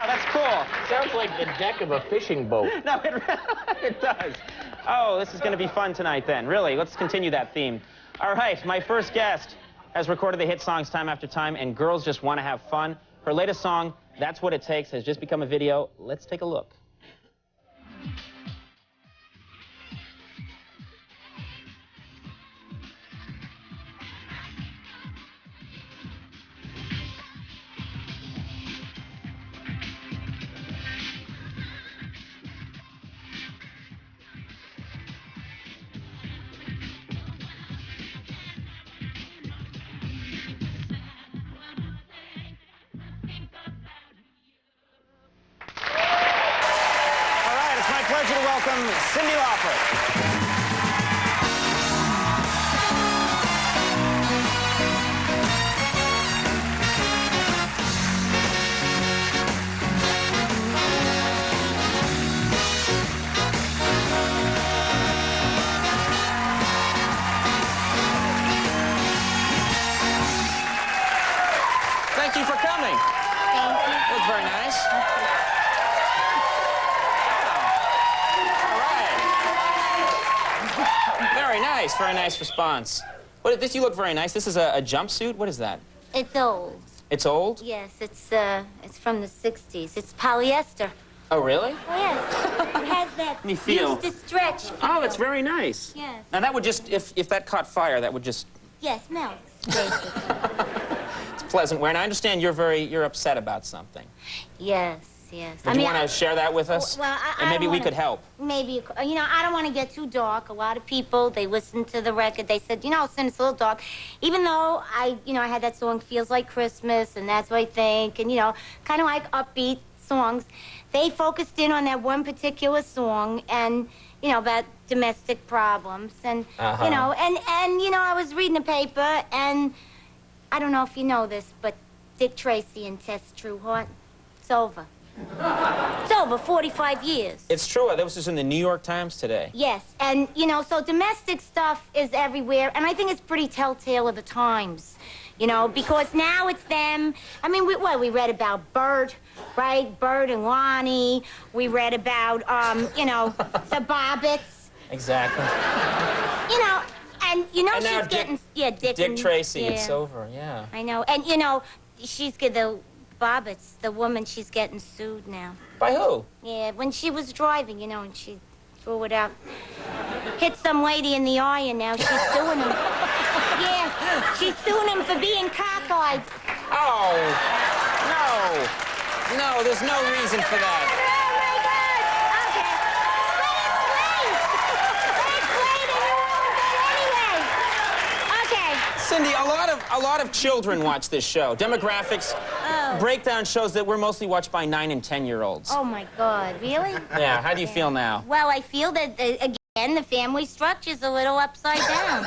Oh, that's cool. Sounds like the deck of a fishing boat. No, it does. Oh, this is going to be fun tonight, then. Really, let's continue that theme. All right, my first guest has recorded the hit songs time after time, and girls just want to have fun. Her latest song, That's What It Takes, has just become a video. Let's take a look. Pleasure to welcome Cyndi Lauper. Thank you for coming. Thank you. That was very nice. Very nice response. What, this, you look very nice. This is a jumpsuit? What is that? It's old. It's old? Yes, it's from the 60s. It's polyester. Oh, really? Oh, yes. It has that Let me feel. used to stretch feel. Oh, it's very nice. Yes. Now, that would just, if that caught fire, that would just... Yes, melts, basically. It's pleasant wear. And I understand you're upset about something. Yes, yes. Would you want to share that with us? Well, and maybe we could help. Maybe, you know, I don't want to get too dark. A lot of people, they listened to the record. They said, you know, Cyndi, it's a little dark. Even though I had that song, Feels Like Christmas, and That's What I Think, and, you know, kind of like upbeat songs. They focused in on that one particular song and, you know, about domestic problems. And, you know, and, you know, I was reading the paper, and I don't know if you know this, but Dick Tracy and Tess Trueheart, it's over. It's over, 45 years. It's true. That was just in the New York Times today. Yes, and, you know, so domestic stuff is everywhere, and I think it's pretty telltale of the times, you know, because now it's them. I mean, we read about Bert, right? Bert and Lonnie. We read about, you know, the Bobbits. Exactly. You know, and, you know, and she's getting... Yeah, Dick Tracy, it's over, yeah. I know, and, you know, she's the Bobbits, the woman, she's getting sued now. By who? Yeah, when she was driving, you know, and she threw it out. Hit some lady in the eye, and now she's suing him. Yeah, she's suing him for being cockeyed. Oh, no. No, there's no reason for that. Oh, my God. Okay. But it's late. It's late, and you're all dead anyway. Okay. Cyndi, a lot of children watch this show. Demographics breakdown shows that we're mostly watched by 9- and 10-year-olds. Oh, my God. Really? Yeah, how do you feel now? Well, I feel that, again, the family structure's a little upside down.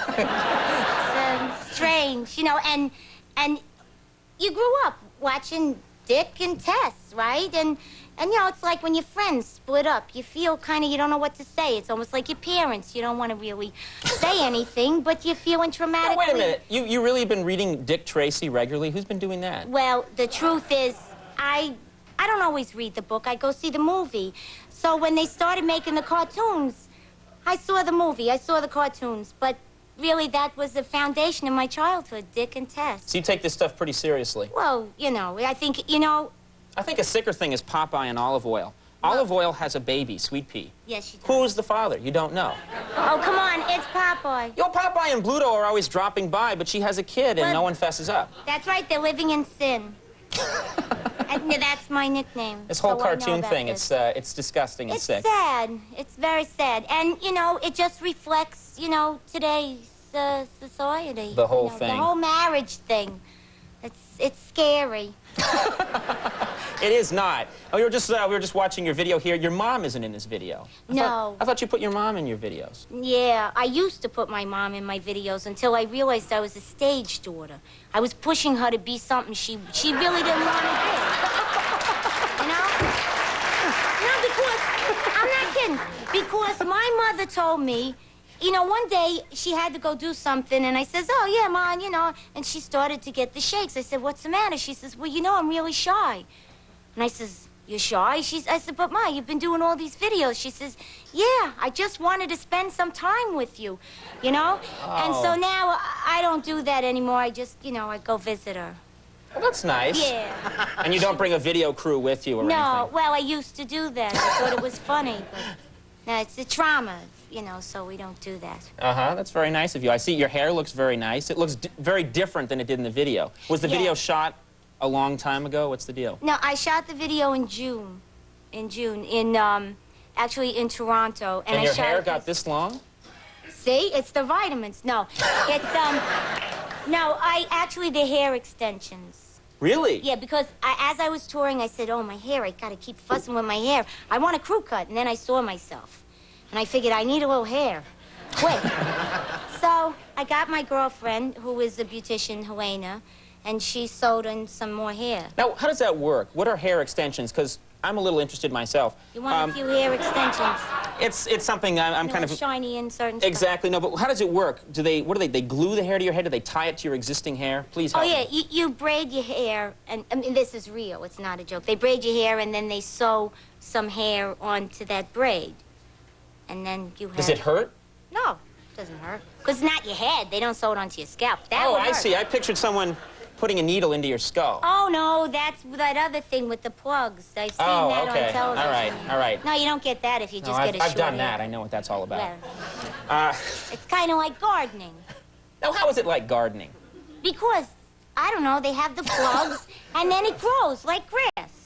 It's strange, you know, and you grew up watching Dick and Tess, right? And you know, it's like when your friends split up, you feel kind of, you don't know what to say. It's almost like your parents. You don't want to really say anything, but you're feeling traumatically... No, wait a minute. You really been reading Dick Tracy regularly? Who's been doing that? Well, the truth is, I don't always read the book. I go see the movie. So when they started making the cartoons, I saw the movie. I saw the cartoons. But really, that was the foundation of my childhood, Dick and Tess. So you take this stuff pretty seriously? Well, you know, I think, you know... I think a sicker thing is Popeye and olive oil. Olive oil has a baby, Sweet Pea. Yes, she does. Who's the father? You don't know. Oh, come on, it's Popeye. Yo, Popeye and Bluto are always dropping by, but she has a kid and no one fesses up. That's right, they're living in sin. And that's my nickname. This whole so cartoon thing, it's disgusting and sick. It's sad. It's very sad. And, you know, it just reflects, you know, today's society. The whole thing. thing. The whole marriage thing. It's scary. It is not. Oh, we were just watching your video here. Your mom isn't in this video. I thought you put your mom in your videos. Yeah, I used to put my mom in my videos until I realized I was a stage daughter. I was pushing her to be something she really didn't want to be. You know? No, because, I'm not kidding. Because my mother told me, you know, one day she had to go do something, and I says, oh, yeah, Mom, you know, and she started to get the shakes. I said, what's the matter? She says, well, you know, I'm really shy. And I says, You shy? I said, but Ma, you've been doing all these videos. She says, yeah, I just wanted to spend some time with you, you know? Oh. And so now I don't do that anymore. I just, I go visit her. Well, that's nice. Yeah. And you don't bring a video crew with you or anything? No, well, I used to do that. I thought it was funny, but no, it's the trauma, so we don't do that. Uh-huh, that's very nice of you. I see your hair looks very nice. It looks very different than it did in the video. Was the video shot a long time ago? What's the deal? No, I shot the video in June. Actually in Toronto. And your hair got this long? See, it's the vitamins. No, it's, no, the hair extensions. Really? Yeah, because as I was touring, I said, oh, my hair, I gotta keep fussing with my hair. I want a crew cut, and then I saw myself. And I figured I need a little hair. Quick. So I got my girlfriend, who is a beautician, Helena, and she sewed in some more hair. Now, how does that work? What are hair extensions? Because I'm a little interested myself. You want a few hair extensions? It's something I'm kind of shiny in certain exactly. No, but how does it work? They glue the hair to your head? Do they tie it to your existing hair? Please help me. me. You braid your hair, and I mean this is real. It's not a joke. They braid your hair, and then they sew some hair onto that braid, and then you have. Does it hurt? No, it doesn't hurt. Because it's not your head. They don't sew it onto your scalp. That would I hurt. see. I pictured someone putting a needle into your skull. Oh, no, that's that other thing with the plugs. I've seen that on television. All right. No, you don't get that if you just get a short I've done hair. that. I know what that's all about. Well, it's kind of like gardening. Now, how is it like gardening? Because, I don't know, they have the plugs, and then it grows like grass.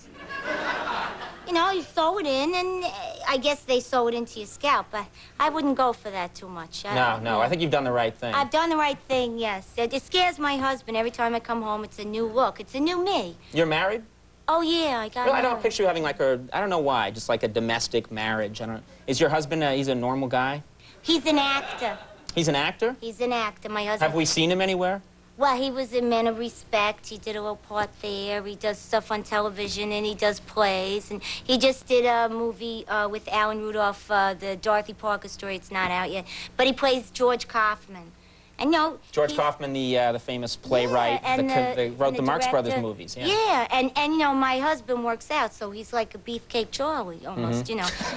You sew it in, and I guess they sew it into your scalp, but I wouldn't go for that too much. No, I think you've done the right thing. I've done the right thing, yes. It scares my husband. Every time I come home, it's a new look. It's a new me. You're married? Oh, yeah, I got married. I don't picture you having like I don't know why, just like a domestic marriage. Is your husband, he's a normal guy? He's an actor. He's an actor? He's an actor, my husband. Have we seen him anywhere? Well, he was in Men of Respect. He did a little part there. He does stuff on television, and he does plays. And he just did a movie with Alan Rudolph, the Dorothy Parker story. It's not out yet. But he plays George Kaufman. And, George Kaufman, the famous playwright, that wrote the Marx Brothers movies. Yeah, and my husband works out, so he's like a beefcake Charlie, almost,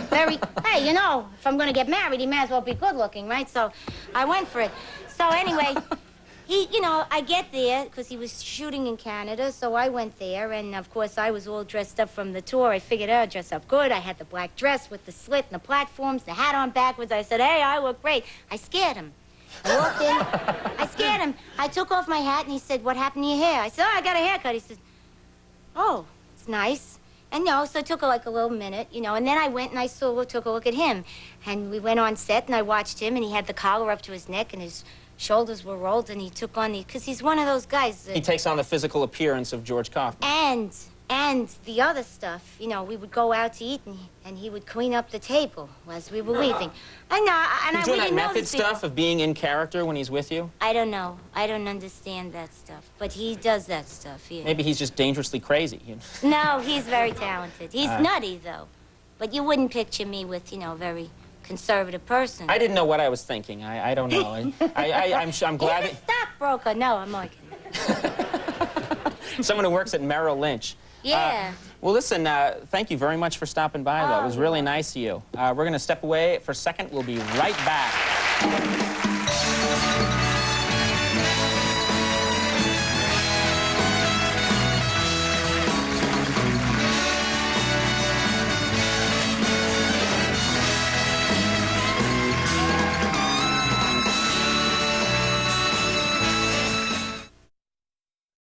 Very, hey, if I'm going to get married, he may as well be good-looking, right? So I went for it. So anyway... I get there because he was shooting in Canada, so I went there, and of course I was all dressed up from the tour. I figured I'd dress up good. I had the black dress with the slit and the platforms, the hat on backwards. I said, hey, I look great. I scared him. I walked in. I scared him. I took off my hat, and he said, what happened to your hair? I said, oh, I got a haircut. He said, oh, it's nice. And, so it took like a little minute, and then I went and I took a look at him. And we went on set, and I watched him, and he had the collar up to his neck, and his shoulders were rolled, and he took on because he's one of those guys that... He takes on the physical appearance of George Kaufman. And the other stuff, we would go out to eat, and he would clean up the table as we were leaving. He's doing that method stuff of being in character when he's with you? I don't know. I don't understand that stuff, but he does that stuff, yeah. Maybe he's just dangerously crazy. No, he's very talented. He's nutty, though. But you wouldn't picture me with, very... conservative person. I didn't know what I was thinking. I don't know. I'm glad He's a stockbroker. No, I'm not kidding. Someone who works at Merrill Lynch. Yeah. Well, listen, thank you very much for stopping by, though. It was really nice of you. We're going to step away for a second. We'll be right back.